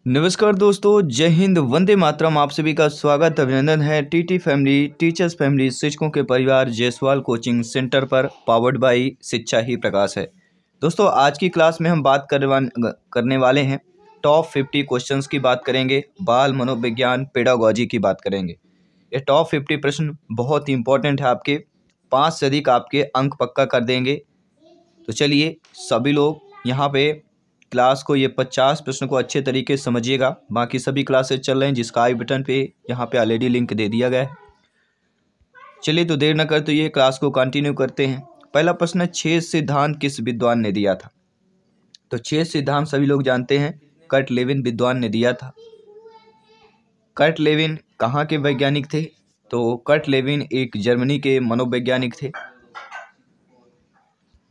नमस्कार दोस्तों, जय हिंद, वंदे मातरम। आप सभी का स्वागत अभिनंदन है टीटी फैमिली टीचर्स फैमिली शिक्षकों के परिवार जयसवाल कोचिंग सेंटर पर, पावर्ड बाई शिक्षा ही प्रकाश है। दोस्तों, आज की क्लास में हम बात करने वाले हैं टॉप 50 क्वेश्चंस की बात करेंगे, बाल मनोविज्ञान पेडागोजी की बात करेंगे। ये टॉप 50 प्रश्न बहुत ही इंपॉर्टेंट है, आपके 5 से अधिक आपके अंक पक्का कर देंगे। तो चलिए सभी लोग यहाँ पे क्लास को, ये 50 प्रश्न को अच्छे तरीके से समझिएगा। बाकी सभी क्लासेस चल रहे हैं जिसका आई बटन पे यहाँ पे ऑलरेडी लिंक दे दिया गया है। चलिए तो देर न करते ये क्लास को कंटिन्यू करते हैं। पहला प्रश्न है, 6 सिद्धांत किस विद्वान ने दिया था? तो 6 सिद्धांत सभी लोग जानते हैं, कर्ट लेविन विद्वान ने दिया था। कर्ट लेविन कहाँ के वैज्ञानिक थे? तो कर्ट लेविन एक जर्मनी के मनोवैज्ञानिक थे।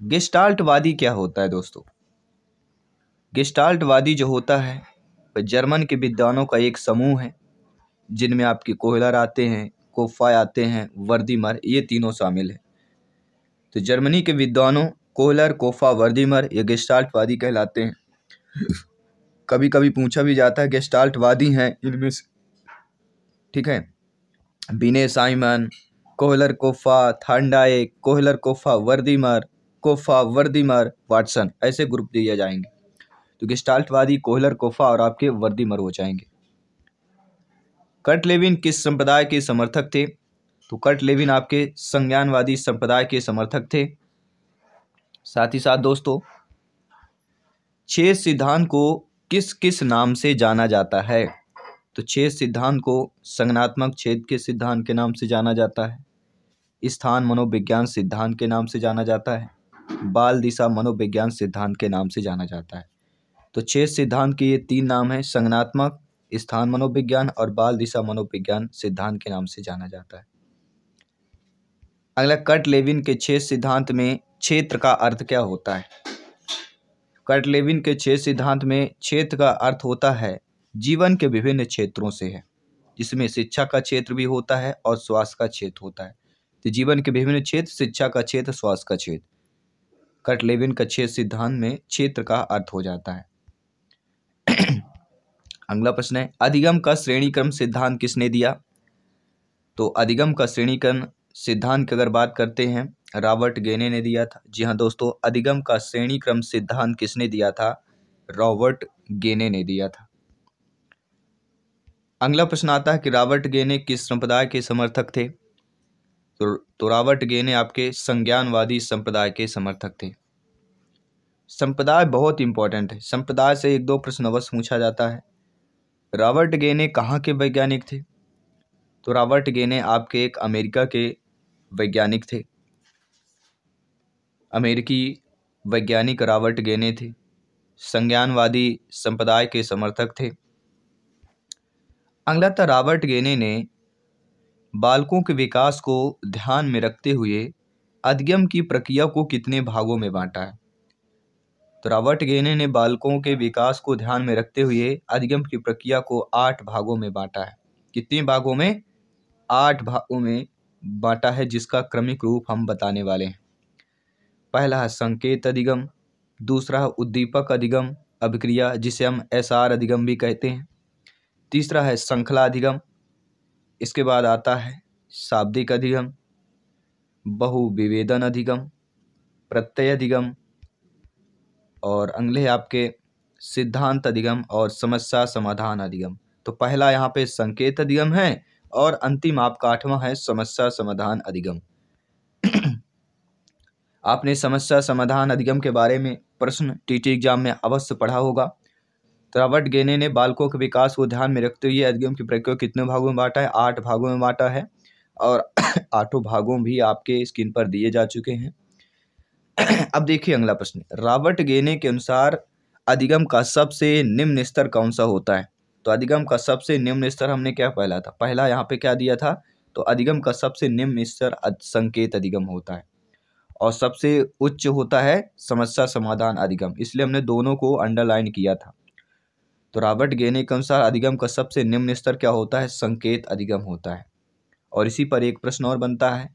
गेस्टाल्टवादी क्या होता है दोस्तों? गेस्टाल्टवादी जो होता है वह जर्मन के विद्वानों का एक समूह है, जिनमें आपके कोहलर आते हैं, कोफाय आते हैं, वर्दीमर, ये तीनों शामिल है। तो जर्मनी के विद्वानों कोहलर, कोफा, वर्दीमर ये गेस्टाल्टवादी कहलाते हैं। कभी कभी पूछा भी जाता है गेस्टाल्टवादी हैं इनमें से, ठीक है। Binet Simon, Kohler, Koffka, Thorndike, Kohler, Koffka, Wertheimer, Watson, ऐसे ग्रुप दिए जाएंगे। तो गेस्टाल्टवादी कोहलर, कोफा और आपके वर्दीमर हो जाएंगे। कर्ट लेविन किस संप्रदाय के समर्थक थे? तो कर्ट लेविन आपके संज्ञानवादी संप्रदाय के समर्थक थे। साथ ही साथ दोस्तों, 6 सिद्धांत को किस किस नाम से जाना जाता है? तो 6 सिद्धांत को संज्ञानात्मक छेद के सिद्धांत के नाम से जाना जाता है, स्थान मनोविज्ञान सिद्धांत के नाम से जाना जाता है, बाल दिशा मनोविज्ञान सिद्धांत के नाम से जाना जाता है। तो 6 सिद्धांत के ये 3 नाम हैं, संज्ञानात्मक, स्थान मनोविज्ञान और बाल दिशा मनोविज्ञान सिद्धांत के नाम से जाना जाता है। अगला, कर्ट लेविन के 6 सिद्धांत में क्षेत्र का अर्थ क्या होता है? कर्ट लेविन के 6 सिद्धांत में क्षेत्र का अर्थ होता है जीवन के विभिन्न क्षेत्रों से है, जिसमें शिक्षा का क्षेत्र भी होता है और स्वास्थ्य का क्षेत्र होता है। तो जीवन के विभिन्न क्षेत्र, शिक्षा का क्षेत्र, स्वास्थ्य का क्षेत्र, कर्ट लेविन का 6 सिद्धांत में क्षेत्र का अर्थ हो जाता है। अगला प्रश्न है, अधिगम का श्रेणीक्रम सिद्धांत किसने दिया? तो अधिगम का श्रेणीक्रम सिद्धांत की अगर बात करते हैं, रॉबर्ट गेने ने दिया था। जी हाँ दोस्तों, अधिगम का श्रेणीक्रम सिद्धांत किसने दिया था? रॉबर्ट गेने ने दिया था। अगला प्रश्न आता है कि रॉबर्ट गेने किस संप्रदाय के समर्थक थे? तो रॉबर्ट गेने आपके संज्ञानवादी संप्रदाय के समर्थक थे। संप्रदाय बहुत इंपॉर्टेंट है, संप्रदाय से 1-2 प्रश्न अवश्य पूछा जाता है। रॉबर्ट गेने कहाँ के वैज्ञानिक थे? तो रॉबर्ट गेने आपके एक अमेरिका के वैज्ञानिक थे, अमेरिकी वैज्ञानिक रॉबर्ट गेने थे, संज्ञानवादी संप्रदाय के समर्थक थे। अगला था, रॉबर्ट गेने ने बालकों के विकास को ध्यान में रखते हुए अधिगम की प्रक्रिया को कितने भागों में बांटा है? तो रॉबर्ट गेने ने बालकों के विकास को ध्यान में रखते हुए अधिगम की प्रक्रिया को 8 भागों में बांटा है। कितने भागों में? 8 भागों में बांटा है, जिसका क्रमिक रूप हम बताने वाले हैं। पहला है संकेत अधिगम, दूसरा है उद्दीपक अधिगम अभिक्रिया, जिसे हम एसआर अधिगम भी कहते हैं, तीसरा है श्रृंखला अधिगम, इसके बाद आता है शाब्दिक अधिगम, बहुविवेदन अधिगम, प्रत्यय अधिगम, और अगले आपके सिद्धांत अधिगम और समस्या समाधान अधिगम। तो पहला यहाँ पे संकेत अधिगम है और अंतिम आपका 8वां है समस्या समाधान अधिगम। आपने समस्या समाधान अधिगम के बारे में प्रश्न टीटी एग्जाम में अवश्य पढ़ा होगा। तो रॉबर्ट गेने ने बालकों के विकास को ध्यान में रखते हुए अधिगम की प्रक्रिया कितने भागों में बांटा है? 8 भागों में बांटा है, और 8 भागों भी आपके स्क्रीन पर दिए जा चुके हैं। अब देखिए अगला प्रश्न, रॉबर्ट गेने के अनुसार अधिगम का सबसे निम्न स्तर कौन सा होता है? तो अधिगम का सबसे निम्न स्तर हमने क्या पहला था? पहला यहाँ पे क्या दिया था? तो अधिगम का सबसे निम्न स्तर संकेत अधिगम होता है, और सबसे उच्च होता है समस्या समाधान अधिगम, इसलिए हमने दोनों को अंडरलाइन किया था। तो रॉबर्ट गेने के अनुसार अधिगम का सबसे निम्न स्तर क्या होता है? संकेत अधिगम होता है। और इसी पर एक प्रश्न और बनता है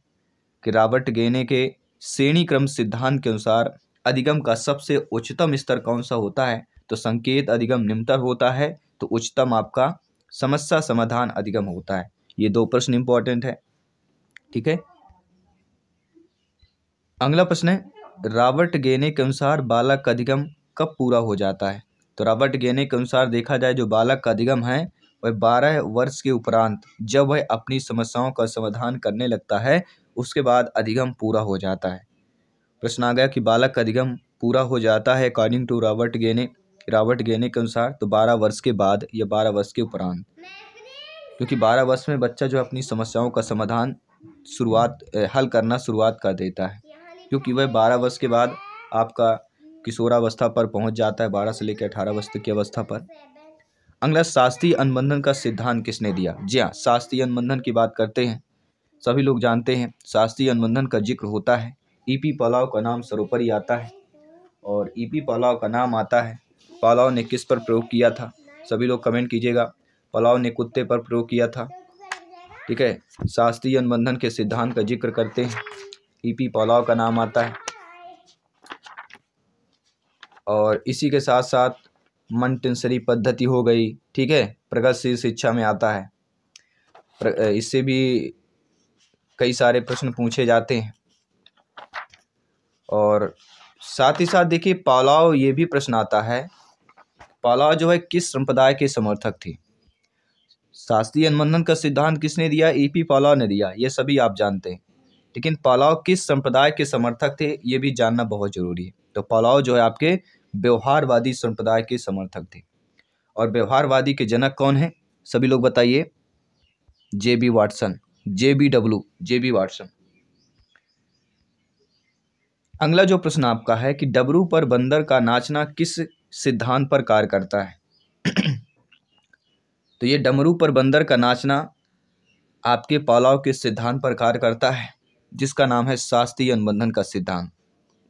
कि रॉबर्ट गेने के श्रेणी क्रम सिद्धांत के अनुसार अधिगम का सबसे उच्चतम स्तर कौन सा होता है? तो संकेत अधिगम निम्नतर होता है, तो उच्चतम आपका समस्या समाधान अधिगम होता है। ये 2 प्रश्न इंपॉर्टेंट है। ठीक है, अगला प्रश्न है, रॉबर्ट गेने के अनुसार बालक का अधिगम कब पूरा हो जाता है? तो रॉबर्ट गेने के अनुसार देखा जाए जो बालक का अधिगम है वह 12 वर्ष के उपरांत जब वह अपनी समस्याओं का समाधान करने लगता है उसके बाद अधिगम पूरा हो जाता है। प्रश्न आ गया कि बालक का अधिगम पूरा हो जाता है अकॉर्डिंग टू रॉबर्ट गेने के अनुसार तो 12 वर्ष के बाद या 12 वर्ष के उपरांत, क्योंकि 12 वर्ष में बच्चा जो अपनी समस्याओं का समाधान हल करना शुरुआत कर देता है, क्योंकि वह 12 वर्ष के बाद आपका किशोरावस्था पर पहुंच जाता है, 12 से लेकर 18 वर्ष तक की अवस्था पर। अगला, शास्त्रीय अनुबंधन का सिद्धांत किसने दिया? जी हाँ, शास्त्रीय अनुबंधन की बात करते हैं, सभी लोग जानते हैं शास्त्रीय अनुबंधन का जिक्र होता है, ईपी पालाव का नाम सर्वोपरि आता है। और ईपी पालाव का नाम आता है, पालाव ने किस पर प्रयोग किया था? सभी लोग कमेंट कीजिएगा। पालाव ने कुत्ते पर प्रयोग किया था। ठीक है, शास्त्रीय अनुबंधन के सिद्धांत का जिक्र करते हैं, ईपी पालाव का नाम आता है। और इसी के साथ साथ मंटेसरी पद्धति हो गई। ठीक है, प्रगतिशील शिक्षा में आता है, इससे भी कई सारे प्रश्न पूछे जाते हैं। और साथ ही साथ देखिए पालाव, ये भी प्रश्न आता है, पालाव जो है किस संप्रदाय के समर्थक थे? शास्त्रीय अनुबंधन का सिद्धांत किसने दिया? ईपी पालाव ने दिया, ये सभी आप जानते हैं। लेकिन पालाव किस संप्रदाय के समर्थक थे, ये भी जानना बहुत जरूरी है। तो पालाव जो है आपके व्यवहारवादी संप्रदाय के समर्थक थे। और व्यवहारवादी के जनक कौन है? सभी लोग बताइए। जेबी वाटसन, जेबी वाटसन। अगला जो प्रश्न आपका है कि डमरू पर बंदर का नाचना किस सिद्धांत पर कार्य करता है? तो ये डमरू पर बंदर का नाचना आपके पालाव के सिद्धांत पर कार्य करता है, जिसका नाम है शास्त्रीय अनुबंधन का सिद्धांत।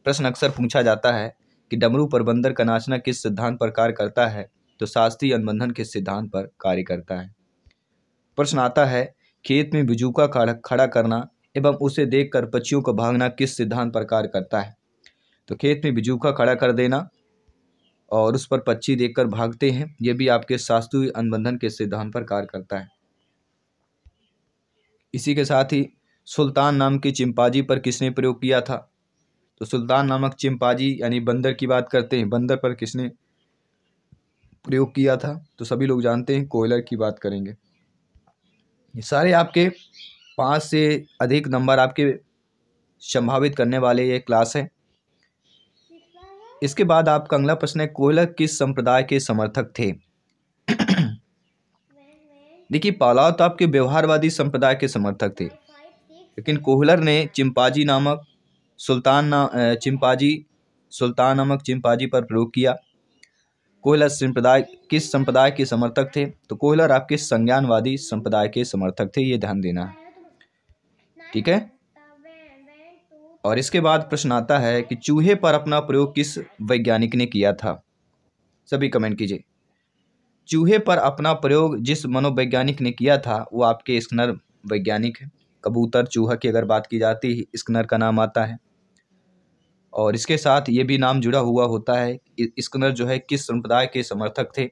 प्रश्न अक्सर पूछा जाता है कि डमरू पर बंदर का नाचना किस सिद्धांत पर कार्य करता है? तो शास्त्रीय अनुबंधन के सिद्धांत पर कार्य करता है। प्रश्न आता है, खेत में बिजूका खड़ा करना एवं उसे देखकर पक्षियों को भागना किस सिद्धांत पर कार्य करता है? तो खेत में बिजूका खड़ा कर देना और उस पर पक्षी देखकर भागते हैं, यह भी आपके शास्त्रीय अनुबंधन के सिद्धांत पर कार्य करता है। इसी के साथ ही सुल्तान नाम की चिंपांजी पर किसने प्रयोग किया था? तो सुल्तान नामक चिंपांजी यानी बंदर की बात करते हैं, बंदर पर किसने प्रयोग किया था? तो सभी लोग जानते हैं, कोयलर की बात करेंगे। ये सारे आपके 5 से अधिक नंबर आपके संभावित करने वाले ये क्लास है। इसके बाद आपका अगला प्रश्न है, कोयलर किस संप्रदाय के समर्थक थे? देखिए पालाव तो आपके व्यवहारवादी संप्रदाय के समर्थक थे, लेकिन कोहलर ने चिंपांजी नामक सुल्तान नामक चिंपांजी पर प्रयोग किया। कोहलर किस संप्रदाय के समर्थक थे? तो कोहलर आपके संज्ञानवादी संप्रदाय के समर्थक थे, ये ध्यान देना है। ठीक है, और इसके बाद प्रश्न आता है कि चूहे पर अपना प्रयोग किस वैज्ञानिक ने किया था? सभी कमेंट कीजिए। चूहे पर अपना प्रयोग जिस मनोवैज्ञानिक ने किया था वो आपके स्किनर वैज्ञानिक है। कबूतर, चूहा की अगर बात की जाती है स्किनर का नाम आता है। और इसके साथ ये भी नाम जुड़ा हुआ होता है, स्किनर जो है किस संप्रदाय के समर्थक थे?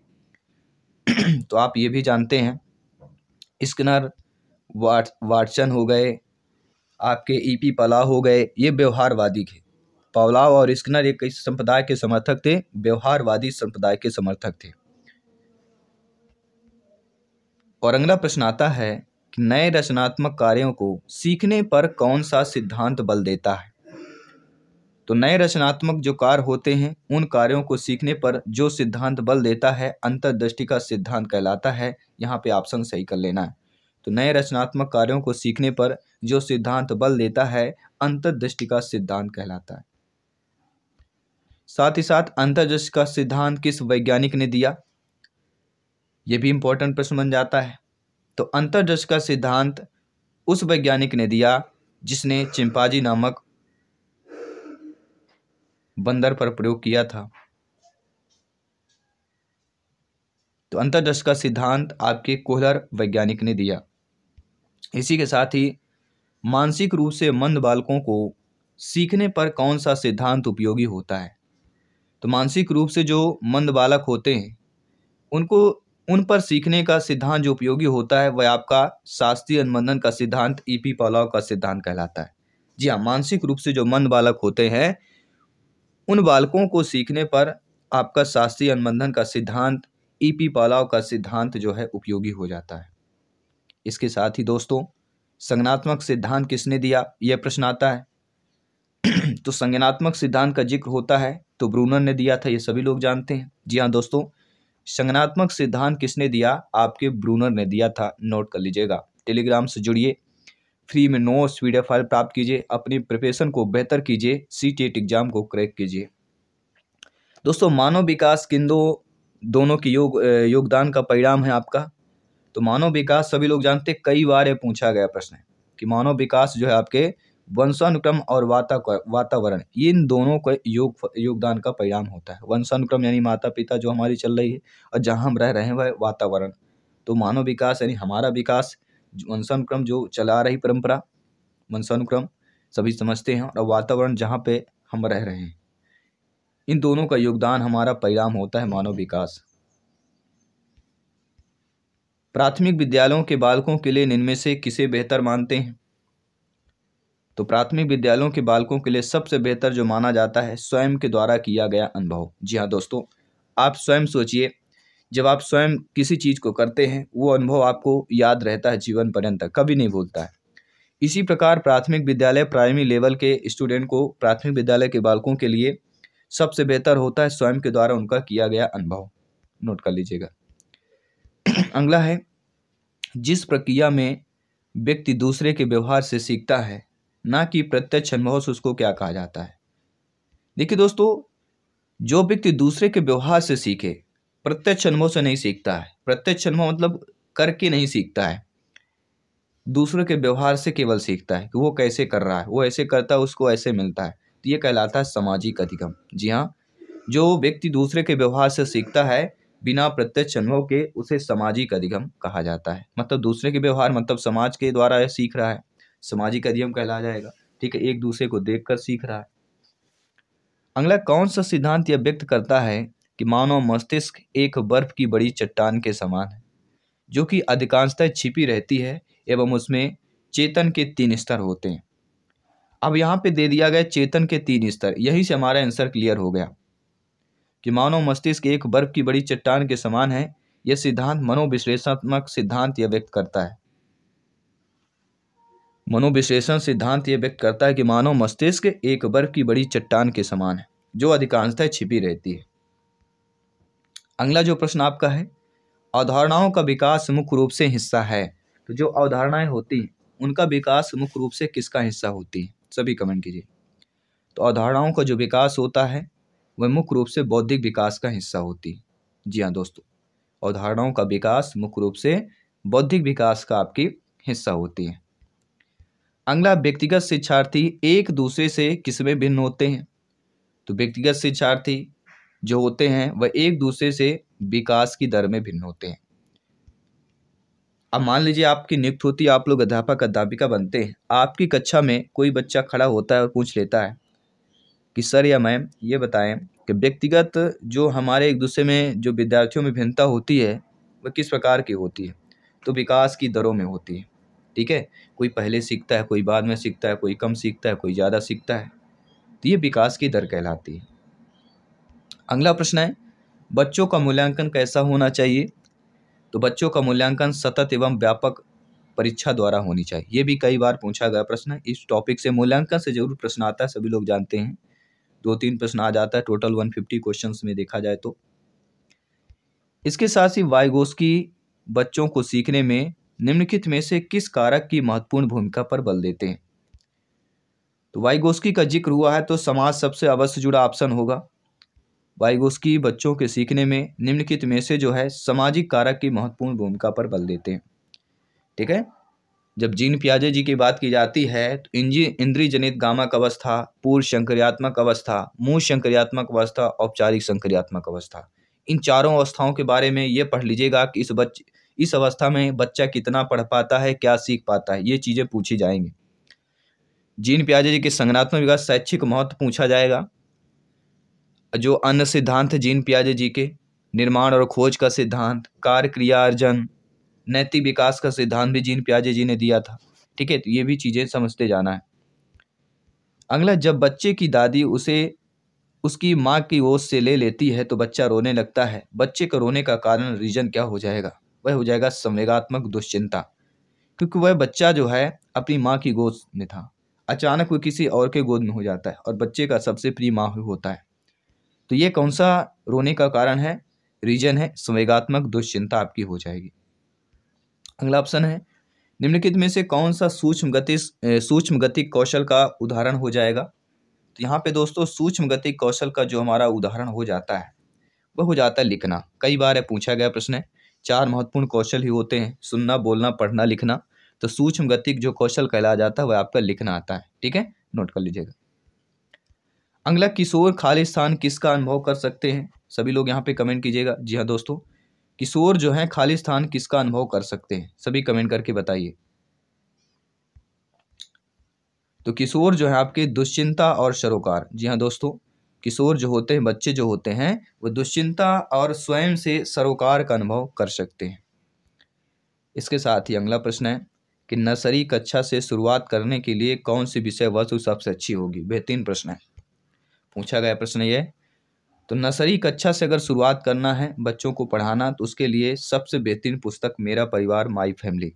तो आप ये भी जानते हैं, स्किनर, वाटसन हो गए, आपके ईपी पालाव हो गए, ये व्यवहारवादी थे। पालाव और स्किनर एक किस संप्रदाय के समर्थक थे? व्यवहारवादी संप्रदाय के समर्थक थे। और अगला प्रश्न आता है कि नए रचनात्मक कार्यों को सीखने पर कौन सा सिद्धांत बल देता है? तो नए रचनात्मक जो कार्य होते हैं उन कार्यों को सीखने पर जो सिद्धांत बल देता है अंतर्दृष्टि का सिद्धांत कहलाता है। यहाँ पे ऑप्शन सही कर लेना है। तो नए रचनात्मक कार्यों को सीखने पर जो सिद्धांत बल देता है अंतर्दृष्टि का सिद्धांत कहलाता है। साथ ही साथ अंतर्दृष्टि का सिद्धांत किस वैज्ञानिक ने दिया? यह भी इंपॉर्टेंट प्रश्न बन जाता है। तो अंतर्दृष्टि का सिद्धांत उस वैज्ञानिक ने दिया जिसने चिंपांजी नामक बंदर पर प्रयोग किया था। तो अंतर्दृष्टि का सिद्धांत आपके कोहलर वैज्ञानिक ने दिया। इसी के साथ ही मानसिक रूप से मंद बालकों को सीखने पर कौन सा सिद्धांत उपयोगी होता है? तो मानसिक रूप से जो मंद बालक होते हैं उनको उन पर सीखने का सिद्धांत जो उपयोगी होता है वह आपका शास्त्रीय अनुबंधन का सिद्धांत ईपी पॉलाव का सिद्धांत कहलाता है। जी हाँ, मानसिक रूप से जो मंद बालक होते हैं उन बालकों को सीखने पर आपका शास्त्रीय अनुबंधन का सिद्धांत ईपी पॉलाव का सिद्धांत जो है उपयोगी हो जाता है। इसके साथ ही दोस्तों, संज्ञानात्मक सिद्धांत किसने दिया, यह प्रश्न आता है। तो संज्ञानात्मक सिद्धांत का जिक्र होता है तो ब्रूनर ने दिया था, ये सभी लोग जानते हैं। जी हाँ दोस्तों, संज्ञानात्मक सिद्धांत किसने दिया, आपके ब्रूनर ने दिया था, नोट कर लीजिएगा। टेलीग्राम से जुड़िए, फ्री में नोट्स PDF फाइल प्राप्त कीजिए, अपनी प्रिपरेशन को बेहतर कीजिए, CTET एग्जाम को क्रैक कीजिए। दोस्तों, मानव विकास किन दोनों की योगदान का परिणाम है आपका। तो मानव विकास सभी लोग जानते हैं, कई बार ये पूछा गया प्रश्न है कि मानव विकास जो है आपके वंशानुक्रम और वातावरण, ये इन दोनों का योगदान का परिणाम होता है। वंशानुक्रम यानी माता पिता जो हमारी चल रही है, और जहाँ हम रह रहे हैं वह वातावरण। तो मानव विकास यानी हमारा विकास, वंशानुक्रम जो चला रही परंपरा, वंशानुक्रम सभी समझते हैं, और वातावरण जहाँ पे हम रह रहे हैं, इन दोनों का योगदान हमारा परिणाम होता है मानव विकास। प्राथमिक विद्यालयों के बालकों के लिए इनमें से किसे बेहतर मानते हैं। तो प्राथमिक विद्यालयों के बालकों के लिए सबसे बेहतर जो माना जाता है स्वयं के द्वारा किया गया अनुभव। जी हाँ दोस्तों, आप स्वयं सोचिए, जब आप स्वयं किसी चीज़ को करते हैं वो अनुभव आपको याद रहता है जीवन पर्यंत, कभी नहीं भूलता है। इसी प्रकार प्राथमिक विद्यालय प्राइमरी लेवल के स्टूडेंट को, प्राथमिक विद्यालय के बालकों के लिए सबसे बेहतर होता है स्वयं के द्वारा उनका किया गया अनुभव। नोट कर लीजिएगा। अगला है, जिस प्रक्रिया में व्यक्ति दूसरे के व्यवहार से सीखता है ना कि प्रत्यक्ष अनुभव से, उसको क्या कहा जाता है। देखिए दोस्तों, जो व्यक्ति दूसरे के व्यवहार से सीखे, प्रत्यक्ष अनुभव से नहीं सीखता है। प्रत्यक्ष अनुभव मतलब करके नहीं सीखता है, दूसरे के व्यवहार से केवल सीखता है कि वो कैसे कर रहा है, वो ऐसे करता है उसको ऐसे मिलता है, तो ये कहलाता है सामाजिक अधिगम। जी हाँ, जो व्यक्ति दूसरे के व्यवहार से सीखता है बिना प्रत्यक्ष अनुभव के, उसे सामाजिक अधिगम कहा जाता है। मतलब दूसरे के व्यवहार मतलब समाज के द्वारा यह सीख रहा है, सामाजिक अधिगम कहला जाएगा। ठीक है, एक दूसरे को देखकर सीख रहा है। अगला, कौन सा सिद्धांत यह व्यक्त करता है कि मानव मस्तिष्क एक बर्फ की बड़ी चट्टान के समान है, जो कि अधिकांशतः छिपी रहती है एवं उसमें चेतन के 3 स्तर होते हैं। अब यहाँ पे दे दिया गया चेतन के 3 स्तर, यही से हमारा आंसर क्लियर हो गया कि मानव मस्तिष्क एक बर्फ की बड़ी चट्टान के समान है। यह सिद्धांत मनोविश्लेषणात्मक सिद्धांत यह व्यक्त करता है। मनोविश्लेषण सिद्धांत यह व्यक्त करता है कि मानव मस्तिष्क एक बर्फ की बड़ी चट्टान के समान है, जो अधिकांशतः छिपी रहती है। अगला जो प्रश्न आपका है, अवधारणाओं का विकास मुख्य रूप से हिस्सा है। तो जो अवधारणाएं होती हैं उनका विकास मुख्य रूप से किसका हिस्सा होती है, सभी कमेंट कीजिए। तो अवधारणाओं का जो विकास होता है वह मुख्य रूप से बौद्धिक विकास का हिस्सा होती है। जी हाँ दोस्तों, अवधारणाओं का विकास मुख्य रूप से बौद्धिक विकास का आपकी हिस्सा होती है। अगला, व्यक्तिगत शिक्षार्थी एक दूसरे से किसमें भिन्न होते हैं। तो व्यक्तिगत शिक्षार्थी जो होते हैं वह एक दूसरे से विकास की दर में भिन्न होते हैं। अब मान लीजिए आपकी नियुक्ति होती है, आप लोग अध्यापक अध्यापिका बनते हैं, आपकी कक्षा में कोई बच्चा खड़ा होता है और पूछ लेता है कि सर या मैम ये बताएं कि व्यक्तिगत जो हमारे एक दूसरे में जो विद्यार्थियों में भिन्नता होती है वह किस प्रकार की होती है। तो विकास की दरों में होती है। ठीक है, कोई पहले सीखता है, कोई बाद में सीखता है, कोई कम सीखता है, कोई ज़्यादा सीखता है, तो ये विकास की दर कहलाती है। अगला प्रश्न है, बच्चों का मूल्यांकन कैसा होना चाहिए। तो बच्चों का मूल्यांकन सतत एवं व्यापक परीक्षा द्वारा होनी चाहिए। ये भी कई बार पूछा गया प्रश्न है। इस टॉपिक से मूल्यांकन से जरूर प्रश्न आता है, सभी लोग जानते हैं। 2-3 प्रश्न आ जाता है टोटल 150 क्वेश्चंस में देखा जाए तो। इसके साथ ही वाइगोस्की बच्चों को सीखने में निम्नलिखित में से किस कारक की महत्वपूर्ण भूमिका पर बल देते हैं। तो वाइगोस्की का जिक्र हुआ है तो समाज सबसे अवश्य जुड़ा ऑप्शन होगा। वाइगोस्की बच्चों के सीखने में निम्नलिखित में से जो है सामाजिक कारक की महत्वपूर्ण भूमिका पर बल देते हैं। ठीक है, जब जीन पियाजे जी की बात की जाती है तो इंद्रिय जनित गामक अवस्था, पूर्व संक्रियात्मक अवस्था, मूल संक्रियात्मक अवस्था, औपचारिक संक्रियात्मक अवस्था, इन चारों अवस्थाओं के बारे में ये पढ़ लीजिएगा कि इस अवस्था में बच्चा कितना पढ़ पाता है, क्या सीख पाता है, ये चीज़ें पूछी जाएंगी। जीन पियाजे जी के संज्ञानात्मक विकास शैक्षिक महत्व पूछा जाएगा। जो अन्य सिद्धांत है जीन पियाजे जी के, निर्माण और खोज का सिद्धांत, कार्य क्रिया अर्जन, नैतिक विकास का सिद्धांत भी जीन पियाजे जी ने दिया था। ठीक है, तो ये भी चीज़ें समझते जाना है। अगला, जब बच्चे की दादी उसे उसकी माँ की गोद से ले लेती है तो बच्चा रोने लगता है। बच्चे को रोने का कारण, रीजन क्या हो जाएगा? वह हो जाएगा संवेगात्मक दुश्चिंता, क्योंकि वह बच्चा जो है अपनी माँ की गोद में था, अचानक वो किसी और के गोद में हो जाता है और बच्चे का सबसे प्रिय माँ होता है। तो ये कौन सा रोने का कारण है? रीजन है संवेगात्मक दुश्चिंता, आपकी हो जाएगी। अगला ऑप्शन है, निम्नलिखित में से कौन सा सूक्ष्म गतिक कौशल का उदाहरण हो जाएगा? तो यहाँ पे दोस्तों सूक्ष्म गतिक कौशल का जो हमारा उदाहरण हो जाता है वह हो जाता है लिखना। कई बार पूछा गया प्रश्न है, 4 महत्वपूर्ण कौशल ही होते हैं, सुनना, बोलना, पढ़ना, लिखना। तो सूक्ष्म गतिक जो कौशल कहलाया जाता है वह आपका लिखना आता है। ठीक है, नोट कर लीजिएगा। अगला, किशोर खालिस्तान किसका अनुभव कर सकते हैं? सभी लोग यहाँ पे कमेंट कीजिएगा। जी हाँ दोस्तों, किशोर जो है खालिस्तान किसका अनुभव कर सकते हैं? सभी कमेंट करके बताइए। तो किशोर जो है आपके दुश्चिंता और सरोकार। जी हाँ दोस्तों, किशोर जो होते हैं, बच्चे जो होते हैं, वो दुश्चिंता और स्वयं से सरोकार का अनुभव कर सकते हैं। इसके साथ ही अगला प्रश्न है कि नर्सरी कक्षा से शुरुआत करने के लिए कौन सी विषय वस्तु सबसे अच्छी होगी? बेहतरीन प्रश्न है, पूछा गया प्रश्न ये। तो नर्सरी कक्षा से अगर शुरुआत करना है बच्चों को पढ़ाना, तो उसके लिए सबसे बेहतरीन पुस्तक मेरा परिवार, माई फैमिली।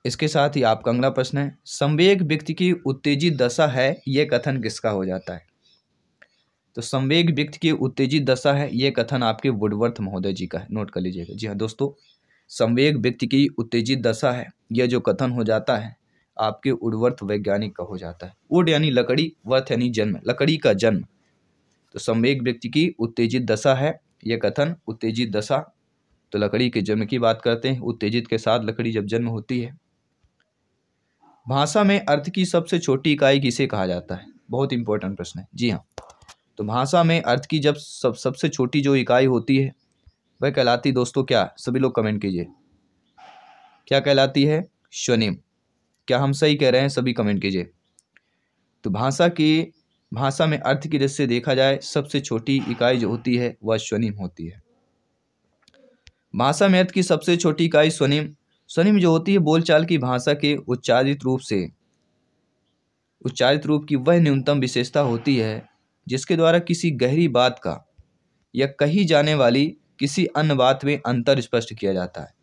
इसके साथ ही आपका अगला प्रश्न है, संवेग व्यक्ति की उत्तेजित दशा है, यह कथन किसका हो जाता है? तो संवेग व्यक्ति की उत्तेजित दशा है, यह कथन आपके वुडवर्थ महोदय जी का है। नोट कर लीजिएगा। जी हाँ दोस्तों, संवेग व्यक्ति की उत्तेजित दशा है, यह जो कथन हो जाता है आपके वुडवर्थ वैज्ञानिक का हो जाता है। वुड यानी लकड़ी, वर्थ यानी जन्म, लकड़ी का जन्म। तो संवेग व्यक्ति की उत्तेजित दशा है, यह कथन उत्तेजित दशा, तो लकड़ी के जन्म की बात करते हैं। उत्तेजित के साथ लकड़ी जब जन्म होती है। भाषा में अर्थ की सबसे छोटी इकाई किसे कहा जाता है? बहुत इंपॉर्टेंट प्रश्न है। जी हाँ, तो भाषा में अर्थ की जब सबसे छोटी जो इकाई होती है वह कहलाती दोस्तों क्या? सभी लोग कमेंट कीजिए, क्या कहलाती है? स्वनिम। क्या हम सही कह रहे हैं? सभी कमेंट कीजिए। तो भाषा में अर्थ की दृष्टि से देखा जाए सबसे छोटी इकाई जो होती है वह स्वनिम होती है। भाषा में अर्थ की सबसे छोटी इकाई स्वनिम। स्वनिम जो होती है बोलचाल की भाषा के उच्चारित रूप की वह न्यूनतम विशेषता होती है जिसके द्वारा किसी गहरी बात का या कही जाने वाली किसी अन्य बात में अंतर स्पष्ट किया जाता है।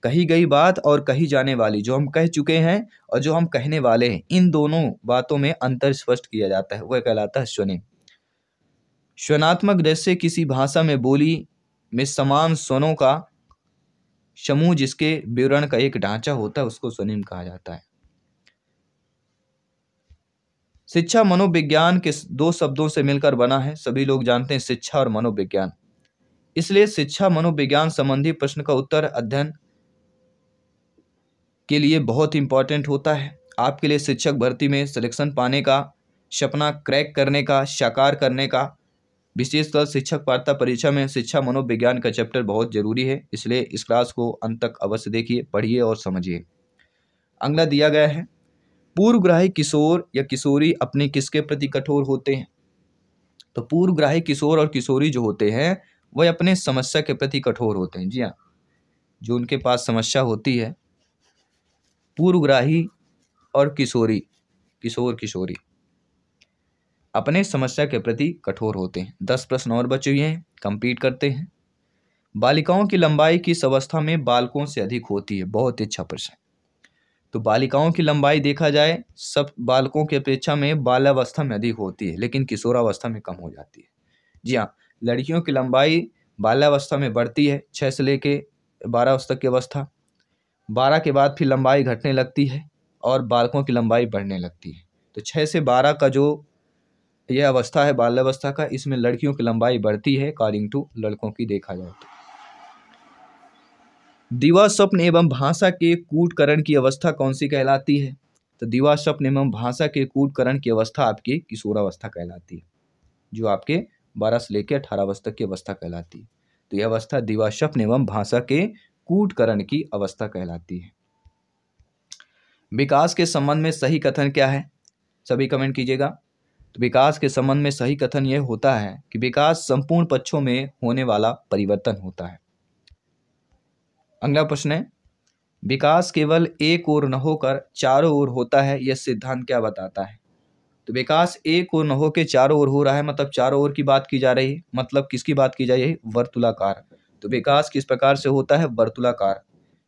कही गई बात और कही जाने वाली, जो हम कह चुके हैं और जो हम कहने वाले हैं, इन दोनों बातों में अंतर स्पष्ट किया जाता है, वह कहलाता है स्वनिम। स्वनात्मक दृष्टि से किसी भाषा में बोली में समान स्वनों का समूह जिसके विवरण का एक ढांचा होता है उसको स्वनिम कहा जाता है। शिक्षा मनोविज्ञान के 2 शब्दों से मिलकर बना है। सभी लोग जानते हैं शिक्षा और मनोविज्ञान, इसलिए शिक्षा मनोविज्ञान संबंधी प्रश्न का उत्तर अध्ययन के लिए बहुत इंपॉर्टेंट होता है। आपके लिए शिक्षक भर्ती में सिलेक्शन पाने का, सपना क्रैक करने का, साकार करने का, विशेषकर शिक्षक पात्रता परीक्षा में शिक्षा मनोविज्ञान का चैप्टर बहुत जरूरी है। इसलिए इस क्लास को अंत तक अवश्य देखिए, पढ़िए और समझिए। अगला दिया गया है, पूर्वग्राही किशोर या किशोरी अपने किसके प्रति कठोर होते हैं? तो पूर्वग्राही किशोर और किशोरी जो होते हैं वह अपने समस्या के प्रति कठोर होते हैं। जी हाँ, जो उनके पास समस्या होती है, पूर्वग्राही और किशोर किशोरी अपने समस्या के प्रति कठोर होते हैं। 10 प्रश्न और बचे हुए हैं, कंप्लीट करते हैं। बालिकाओं की लंबाई किस अवस्था में बालकों से अधिक होती है? बहुत ही अच्छा प्रश्न। तो बालिकाओं की लंबाई देखा जाए सब बालकों की अपेक्षा में बाल्यावस्था में अधिक होती है, लेकिन किशोरावस्था में कम हो जाती है। जी हाँ, लड़कियों की लंबाई बाल्यावस्था में बढ़ती है, 6 से लेके 12 वर्ष तक की अवस्था। 12 के बाद फिर लंबाई घटने लगती है और बालकों की लंबाई बढ़ने लगती है। तो 6 से 12 का जो यह अवस्था है बाल्यावस्था का, इसमें लड़कियों की लंबाई बढ़ती है अकॉर्डिंग टू लड़कों की देखा जाए तो। दिवा स्वप्न एवं भाषा के कूटकरण की अवस्था कौन सी कहलाती है? तो दिवा स्वप्न एवं भाषा के कूटकरण की अवस्था आपकी किशोरावस्था कहलाती है, जो आपके 12 से लेकर 18 वर्ष तक की अवस्था कहलाती है। तो यह अवस्था दिवा स्वप्न एवं भाषा के कूटकरण की अवस्था कहलाती है। विकास के संबंध में सही कथन क्या है? सभी कमेंट कीजिएगा। तो विकास के संबंध में सही कथन यह होता है कि विकास संपूर्ण पक्षों में होने वाला परिवर्तन होता है। अगला प्रश्न है, विकास केवल एक ओर न होकर चारों ओर होता है, यह सिद्धांत क्या बताता है? तो विकास एक ओर न होकर चारों ओर हो रहा है, मतलब चारों ओर की बात की जा रही है, मतलब किसकी बात की जा रही है? वर्तुलाकार। तो विकास किस प्रकार से होता है? वर्तुलाकार।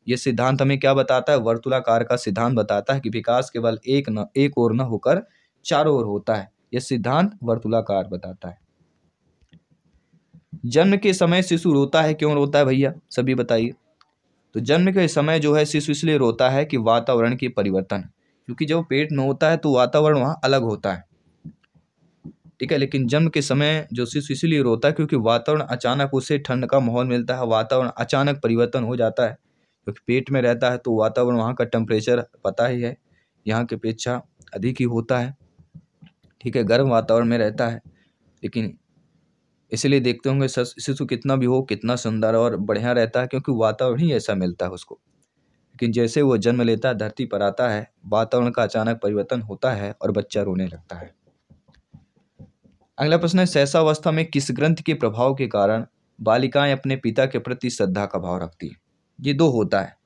यह सिद्धांत हमें क्या बताता है? वर्तुलाकार का सिद्धांत बताता है कि विकास केवल एक ओर न होकर चारों ओर होता है, यह सिद्धांत वर्तुलाकार बताता है। जन्म के समय शिशु रोता है, क्यों रोता है भैया? सभी बताइए। तो जन्म के समय जो है शिशु इसलिए रोता है कि वातावरण के परिवर्तन, क्योंकि जब पेट में होता है तो वातावरण वहाँ अलग होता है, ठीक है। लेकिन जन्म के समय जो शिशु इसलिए रोता है क्योंकि वातावरण अचानक उसे ठंड का माहौल मिलता है, वातावरण अचानक परिवर्तन हो जाता है, क्योंकि पेट में रहता है तो वातावरण वहाँ का टेम्परेचर पता ही है यहाँ की अपेक्षा अधिक ही होता है, ठीक है, गर्म वातावरण में रहता है। लेकिन इसलिए देखते होंगे शिशु कितना भी हो, कितना सुंदर और बढ़िया रहता है, क्योंकि वातावरण ही ऐसा मिलता है उसको। लेकिन जैसे वो जन्म लेता है, धरती पर आता है, वातावरण का अचानक परिवर्तन होता है और बच्चा रोने लगता है। अगला प्रश्न है, शैशवावस्था में किस ग्रंथि के प्रभाव के कारण बालिकाएं अपने पिता के प्रति श्रद्धा का भाव रखती है? ये दो होता है,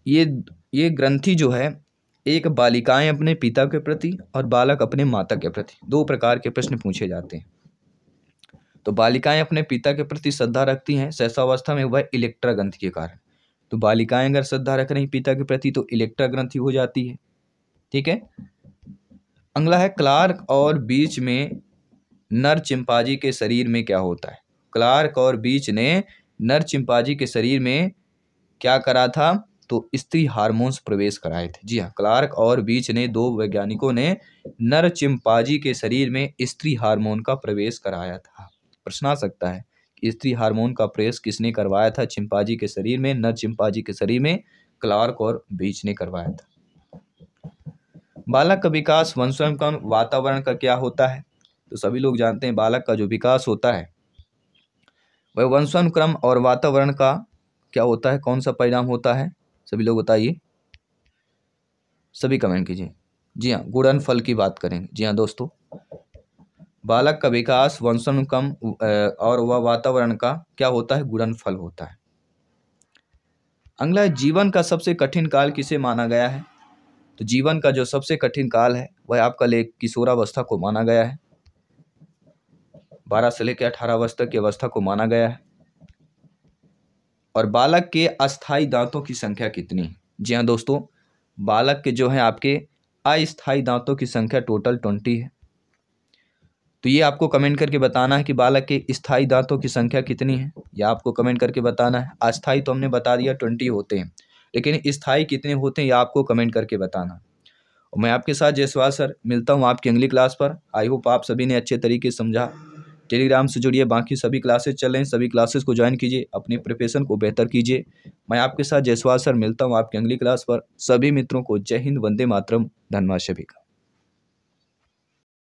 ये ग्रंथि जो है, एक बालिकाएं अपने पिता के प्रति और बालक अपने माता के प्रति, दो प्रकार के प्रश्न पूछे जाते हैं। तो बालिकाएं अपने पिता के प्रति श्रद्धा रखती हैं शैशवावस्था में, वह इलेक्ट्रा ग्रंथि के कारण। तो बालिकाएं अगर श्रद्धा रख रही पिता के प्रति तो इलेक्ट्रा ग्रंथि हो जाती है, ठीक है। अगला है, क्लार्क और बीच में नर चिंपांजी के शरीर में क्या होता है? क्लार्क और बीच ने नर चिंपांजी के शरीर में क्या करा था? तो स्त्री हार्मोन्स प्रवेश कराए थे। जी हाँ, क्लार्क और बीच ने, दो वैज्ञानिकों ने नर चिंपांजी के शरीर में स्त्री हार्मोन का प्रवेश कराया था। प्रश्न आ सकता है कि स्त्री हार्मोन का प्रवेश किसने करवाया था चिंपांजी के शरीर में? नर चिंपांजी के शरीर में क्लार्क और बीच ने करवाया था। बालक का विकास वंशानुक्रम वातावरण का क्या होता है? तो सभी लोग जानते हैं बालक का जो विकास होता है वह वंशानुक्रम और वातावरण का क्या होता है, कौन सा परिणाम होता है? सभी लोग बताइए, सभी कमेंट कीजिए। जी हाँ, गुणनफल की बात करेंगे। जी हाँ दोस्तों, बालक का विकास वंशानुक्रम और वह वातावरण का क्या होता है? गुणनफल होता है। अगला, जीवन का सबसे कठिन काल किसे माना गया है? तो जीवन का जो सबसे कठिन काल है वह आपका किशोरावस्था को माना गया है, 12 से लेकर 18 वर्ष तक की अवस्था को माना गया है। और बालक के अस्थायी दांतों की संख्या कितनी है? जी हाँ दोस्तों, बालक के जो है आपके अस्थायी दांतों की संख्या टोटल 20 है। तो ये आपको कमेंट करके बताना है कि बालक के स्थायी दांतों की संख्या कितनी है, या आपको कमेंट करके बताना है। अस्थायी तो हमने बता दिया 20 होते हैं, लेकिन स्थायी कितने होते हैं ये आपको कमेंट करके बताना। और मैं आपके साथ जयसवाल सर मिलता हूँ आपकी अगली क्लास पर। आई होप आप सभी ने अच्छे तरीके से समझा। टेलीग्राम से जुड़िए, बाकी सभी क्लासेस चल रहे हैं, सभी क्लासेस को ज्वाइन कीजिए, अपनी प्रिपरेशन को बेहतर कीजिए। मैं आपके साथ जयसवाल सर मिलता हूँ आपकी अगली क्लास पर। सभी मित्रों को जय हिंद, वंदे मातरम, धन्यवाद सभी का।